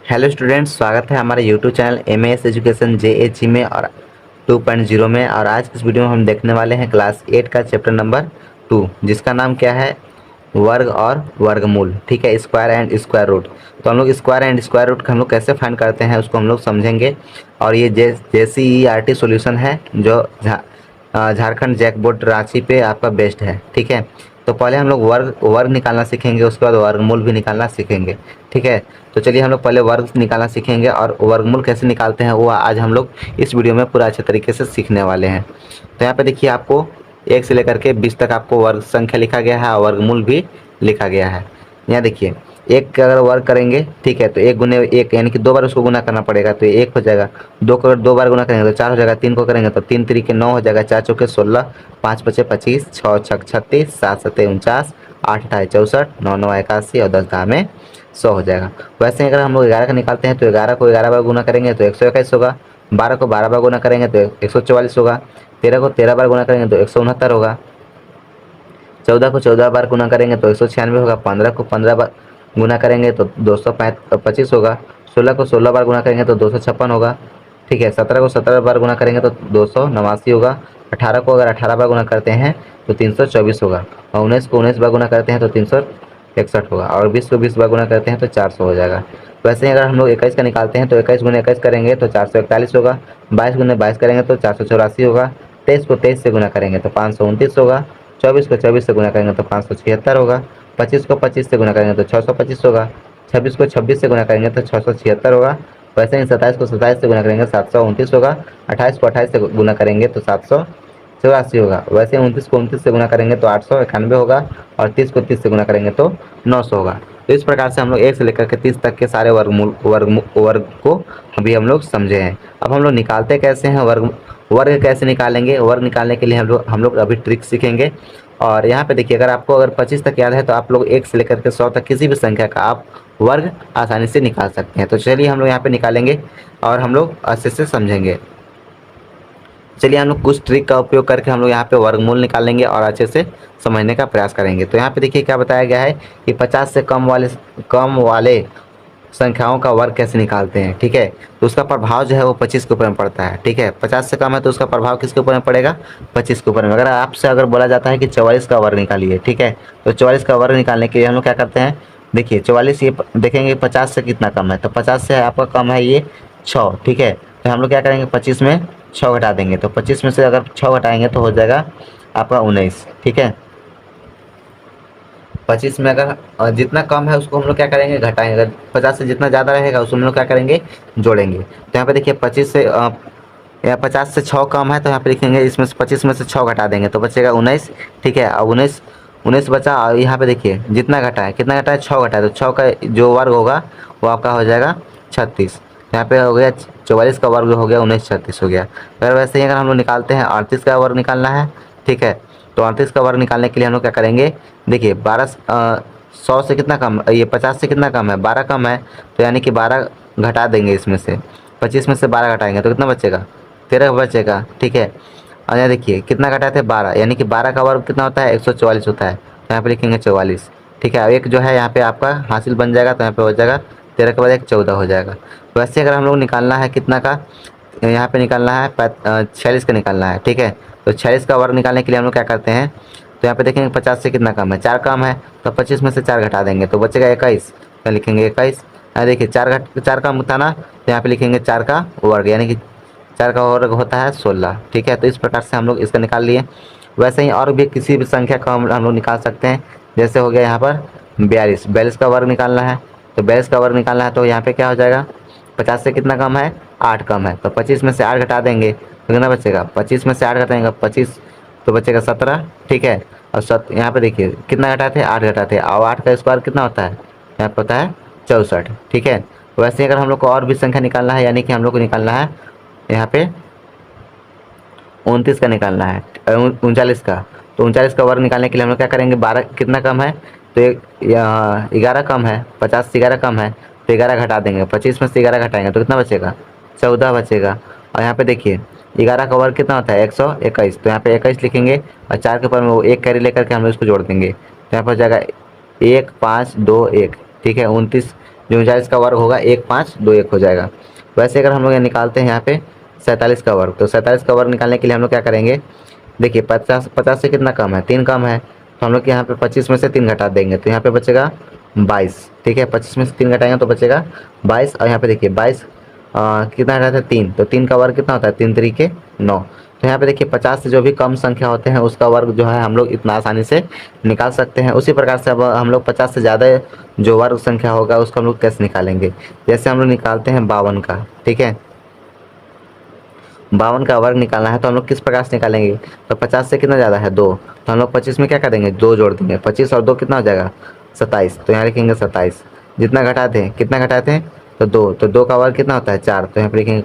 Hello students, स्वागत है हमारे यूट्यूब चैनल एमएएस एजुकेशन जेएचई में और 2.0 में। और आज इस वीडियो में हम देखने वाले हैं क्लास 8 का चैप्टर नंबर 2, जिसका नाम क्या है, वर्ग और वर्गमूल। ठीक है, स्क्वायर एंड स्क्वायर रूट। तो हम लोग स्क्वायर एंड स्क्वायर रूट का हम लोग कैसे फाइंड करते हैं उसको हम लोग समझेंगे। और ये JCERT सॉल्यूशन है जो झारखंड जैकबोर्ड रांची पे आपका बेस्ट है। ठीक है, तो पहले हम लोग वर्ग वर्ग निकालना सीखेंगे, उसके बाद वर्गमूल भी निकालना सीखेंगे। ठीक है, तो चलिए हम लोग पहले वर्ग निकालना सीखेंगे और वर्गमूल कैसे निकालते हैं वो आज हम लोग इस वीडियो में पूरा अच्छे तरीके से सीखने वाले हैं। तो यहाँ पे देखिए, आपको 1 से लेकर के 20 तक आपको वर्ग संख्या लिखा गया है और वर्गमूल भी लिखा गया है। यहाँ देखिए, एक का अगर वर्ग करेंगे, ठीक है, तो 1 गुने 1 यानी कि 2 बार उसको गुना करना पड़ेगा, तो ये 1 हो जाएगा। 2 को अगर 2 बार गुना करेंगे तो 4 हो जाएगा। 3 को करेंगे तो 3 3 के 9 हो जाएगा। 4 चौके 16, 5 पचे 25, 6 छक 36, 7 सते 49, 8 अठाई 64, 9 9 81 और 10 दहा में 100 हो जाएगा। वैसे ही अगर हम लोग 11 का निकालते हैं तो 11 को 11 बार गुना करेंगे तो 121 होगा। 12 को 12 बार गुना करेंगे तो 144 होगा। 13 को 13 बार गुना करेंगे तो 169 होगा। 14 को 14 बार गुना करेंगे तो 196 होगा। 15 को 15 बार गुना करेंगे तो 225 होगा। 16 को 16 बार गुना करेंगे तो 256 होगा। ठीक है, 17 को 17 बार गुना करेंगे तो 289 होगा। 18 को अगर 18 बार गुना करते हैं तो 324 होगा। और 19 को 19 बार गुना करते हैं तो 361 होगा। और 20 को 20 बार गुना करते हैं तो 400 हो जाएगा। वैसे ही अगर हम लोग 21 का निकालते हैं तो 21 गुना 21 करेंगे तो 441 होगा। 22 गुना 22 करेंगे तो 484 होगा। 23 को 23 से गुना करेंगे तो 529 होगा। 24 को 24 से गुना करेंगे तो 576 होगा। 25 को 25 से गुना करेंगे तो 625 होगा। 26 को 26 से गुना करेंगे तो 676 होगा। वैसे ही 27 को 27 से गुना करेंगे 729 होगा। 28 को 28 से गुना करेंगे तो 784 होगा। वैसे ही 29 को 29 से गुना करेंगे तो 891 होगा। और 30 को 30 से गुना करेंगे तो 900 होगा। तो इस प्रकार से हम लोग 1 से लेकर के 30 तक के सारे वर्ग को अभी हम लोग समझे हैं। अब हम लोग निकालते कैसे हैं वर्ग कैसे निकालेंगे। वर्ग निकालने के लिए हम लोग अभी ट्रिक सीखेंगे। और यहाँ पे देखिए, अगर 25 तक याद है तो आप लोग 1 से लेकर के 100 तक किसी भी संख्या का आप वर्ग आसानी से निकाल सकते हैं। तो चलिए हम लोग यहाँ पे निकालेंगे और हम लोग अच्छे से समझेंगे। चलिए हम लोग कुछ ट्रिक का उपयोग करके हम लोग यहाँ पे वर्गमूल निकालेंगे और अच्छे से समझने का प्रयास करेंगे। तो यहाँ पे देखिए क्या बताया गया है कि 50 से कम वाले संख्याओं का वर्ग कैसे निकालते हैं। ठीक है, तो उसका प्रभाव जो है वो 25 के ऊपर में पड़ता है। ठीक है, 50 से कम है तो उसका प्रभाव किसके ऊपर में पड़ेगा, 25 के ऊपर में। अगर आपसे बोला जाता है कि 44 का वर्ग निकालिए, ठीक है, तो 44 का वर्ग निकालने के लिए हम लोग क्या करते हैं, देखिए 44 ये देखेंगे 50 से कितना कम है, तो 50 से आपका कम है ये 6। ठीक है, तो हम लोग क्या करेंगे, 25 में 6 घटा देंगे। तो 25 में से अगर 6 घटाएंगे तो हो जाएगा आपका 19। ठीक है, 25 में अगर जितना कम है उसको हम लोग क्या करेंगे, घटाएंगे। अगर 50 से जितना ज़्यादा रहेगा उसको हम लोग क्या करेंगे, जोड़ेंगे। तो यहाँ पे देखिए 25 से या 50 से 6 कम है तो यहाँ पे लिखेंगे, इसमें से 25 में से 6 घटा देंगे तो बचेगा 19। ठीक है, अब 19 बचा। और यहाँ पे देखिए जितना घटा है, कितना घटा है, 6 घटा है, तो 6 का जो वर्ग होगा वो आपका हो जाएगा 36। यहाँ पे हो गया 44 का वर्ग हो गया 19, 36 हो गया। अगर वैसे ही अगर हम लोग निकालते हैं 38 का वर्ग निकालना है, ठीक है, तो 38 का वर्ग निकालने के लिए हम लोग क्या करेंगे, देखिए 100 से कितना कम, ये 50 से कितना कम है, 12 कम है, तो यानी कि 12 घटा देंगे इसमें से। 25 में से 12 घटाएंगे तो कितना बचेगा, 13 बचेगा। ठीक है, और यहाँ देखिए कितना घटाए थे, 12, यानी कि 12 का वर्ग कितना होता है, 144 होता है, तो यहाँ पे लिखेंगे 44। ठीक है, अब एक जो है यहाँ पे आपका हासिल बन जाएगा, तो यहाँ पे हो जाएगा 13 के बाद एक 14 हो जाएगा। वैसे अगर हम लोग निकालना है कितना का, यहाँ पे निकालना है 46 का निकालना है। ठीक है, तो 46 का वर्ग निकालने के लिए हम लोग क्या करते हैं, तो यहाँ पे देखेंगे 50 से कितना कम है, 4 कम है, तो 25 में से 4 घटा देंगे तो बचेगा 21, तो लिखेंगे 21। यहाँ देखिए 4 कम था ना, तो यहाँ पे लिखेंगे 4 का वर्ग, यानी कि 4 का वर्ग होता है 16। ठीक है, तो इस प्रकार से हम लोग इसका निकाल लिए। वैसे ही और भी किसी भी संख्या का हम लोग निकाल सकते हैं। जैसे हो गया यहाँ पर 42 का वर्ग निकालना है, तो 42 का वर्ग निकालना है तो यहाँ पे क्या हो जाएगा, 50 से कितना कम है, 8 कम है, तो 25 में से 8 घटा देंगे तो कितना बचेगा, 25 में से 8 घटाएंगे 25 तो बचेगा 17। ठीक है, और यहाँ पे देखिए कितना घटाए थे, 8 घटाए थे, और 8 का स्क्वायर कितना होता है, यहाँ पे होता है 64। ठीक है, वैसे अगर हम लोग को और भी संख्या निकालना है, यानी कि हम लोग को निकालना है यहाँ पे 29 का निकालना है, 39 का, तो 39 का वर्ग निकालने के लिए हम लोग क्या करेंगे, 12 कितना कम है, तो 11 कम है, 50 से 11 कम है, तो 11 घटा देंगे। 25 में से 11 घटाएंगे तो कितना बचेगा, 14 बचेगा। और यहाँ पे देखिए 11 का वर्ग कितना होता है, 121, तो यहाँ पे 21 लिखेंगे और 4 के ऊपर में वो एक कैरी लेकर के हम लोग इसको जोड़ देंगे, तो यहाँ पर हो जाएगा 1 5 2 1। ठीक है, 29 जो 39 का वर्ग होगा 1521 हो जाएगा। वैसे अगर हम लोग निकालते हैं यहाँ पे 47 का वर्ग, तो 47 का वर्ग निकालने के लिए हम लोग क्या करेंगे, देखिए 50 से कितना कम है, 3 कम है, तो हम लोग यहाँ पे 25 में से 3 घटा देंगे तो यहाँ पे बचेगा 22। ठीक है, 25 में से 3 घटाएंगे तो बचेगा 22। और यहाँ पे देखिए 22 कितना घटाते हैं 3, तो 3 का वर्ग कितना होता है, 3 तरीके 9। तो यहाँ पे देखिए 50 से जो भी कम संख्या होते हैं उसका वर्ग जो है हम लोग इतना आसानी से निकाल सकते हैं। उसी प्रकार से अब हम लोग 50 से ज़्यादा जो वर्ग संख्या होगा उसका हम लोग कैसे निकालेंगे, जैसे हम लोग निकालते हैं 52 का। ठीक है, 52 का वर्ग निकालना है तो हम लोग किस प्रकार से निकालेंगे, तो 50 से कितना ज़्यादा है 2, तो हम लोग 25 में क्या करेंगे 2 जोड़ देंगे, 25 और 2 कितना हो जाएगा 27, तो यहाँ लिखेंगे 27। जितना घटाते हैं कितना घटाते हैं तो 2, तो 2 का वर्ग कितना होता है 4, तो यहाँ पे लिखेंगे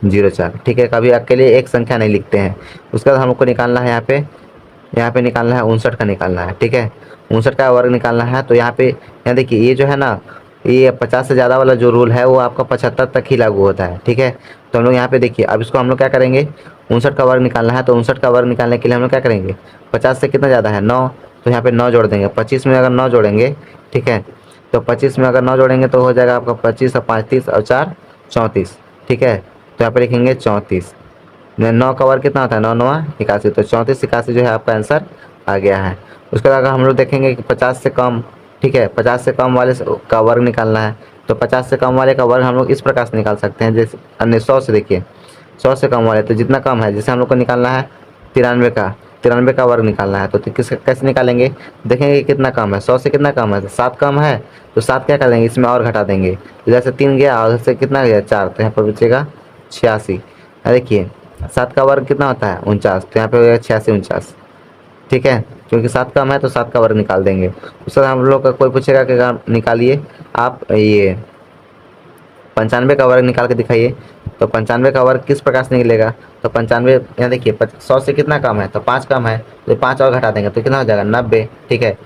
0,4। ठीक है, कभी अकेले एक संख्या नहीं लिखते हैं। उसके बाद हम लोग को निकालना है यहाँ पे निकालना है 59 का निकालना है। ठीक है, 59 का वर्ग निकालना है तो यहाँ देखिए ये जो है ना, ये 50 से ज़्यादा वाला जो रूल है वो आपका 75 तक ही लागू होता है। ठीक है, तो हम लोग यहाँ पे देखिए अब इसको हम लोग क्या करेंगे, 59 का वर्ग निकालना है तो 59 का वर्ग निकालने के लिए हम लोग क्या करेंगे, 50 से कितना ज़्यादा है 9, तो यहाँ पे 9 जोड़ देंगे। 25 में अगर 9 जोड़ेंगे, ठीक है, तो 25 में अगर 9 जोड़ेंगे तो हो जाएगा आपका 25 और 5 30 और 4 34। ठीक है, तो यहाँ पे लिखेंगे 34। 9 का वर्ग कितना होता है 9 9 81, तो 34 81 जो है आपका आंसर आ गया है। उसके बाद अगर हम लोग देखेंगे कि 50 से कम, ठीक है, 50 से कम वाले का वर्ग निकालना है तो 50 से कम वाले का वर्ग हम लोग इस प्रकार से निकाल सकते हैं, जैसे अन्य 100 से, देखिए 100 से कम वाले, तो जितना कम है जैसे हम लोग को निकालना है 93 का वर्ग निकालना है तो किस कैसे निकालेंगे, देखेंगे कितना कम है, 100 से कितना कम है, 7 कम है, तो 7 क्या कर देंगे इसमें और घटा देंगे, तो जैसे 3 गया और से कितना गया 4, तो यहाँ पर बचेगा 86। देखिए 7 का वर्ग कितना होता है 49, तो यहाँ पे हो गया 86 49। ठीक है, क्योंकि 7 कम है तो 7 का वर्ग निकाल देंगे। उसके बाद हम लोग का कोई पूछेगा कि निकालिए आप ये 95 का वर्ग निकाल के दिखाइए, तो 95 का वर्ग किस प्रकार से निकलेगा, तो 95 यहाँ देखिए 100 से कितना कम है तो 5 कम है, तो 5 और घटा देंगे तो कितना हो जाएगा 90। ठीक है,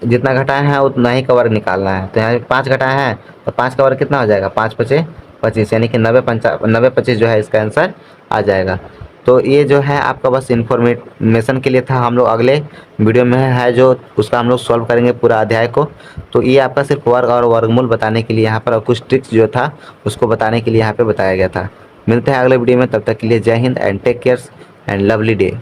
जितना घटाए हैं उतना ही का वर्ग निकालना है, तो यहाँ 5 घटाए हैं तो 5 का वर्ग कितना हो जाएगा 5 पचे 25, यानी कि 90 25 जो है इसका आंसर आ जाएगा। तो ये जो है आपका बस इन्फॉर्मेशन के लिए था। हम लोग अगले वीडियो में है जो उसका हम लोग सॉल्व करेंगे पूरा अध्याय को। तो ये आपका सिर्फ वर्ग और वर्गमूल बताने के लिए यहाँ पर, और कुछ ट्रिक्स जो था उसको बताने के लिए यहाँ पे बताया गया था। मिलते हैं अगले वीडियो में, तब तक के लिए जय हिंद and take care and lovely day.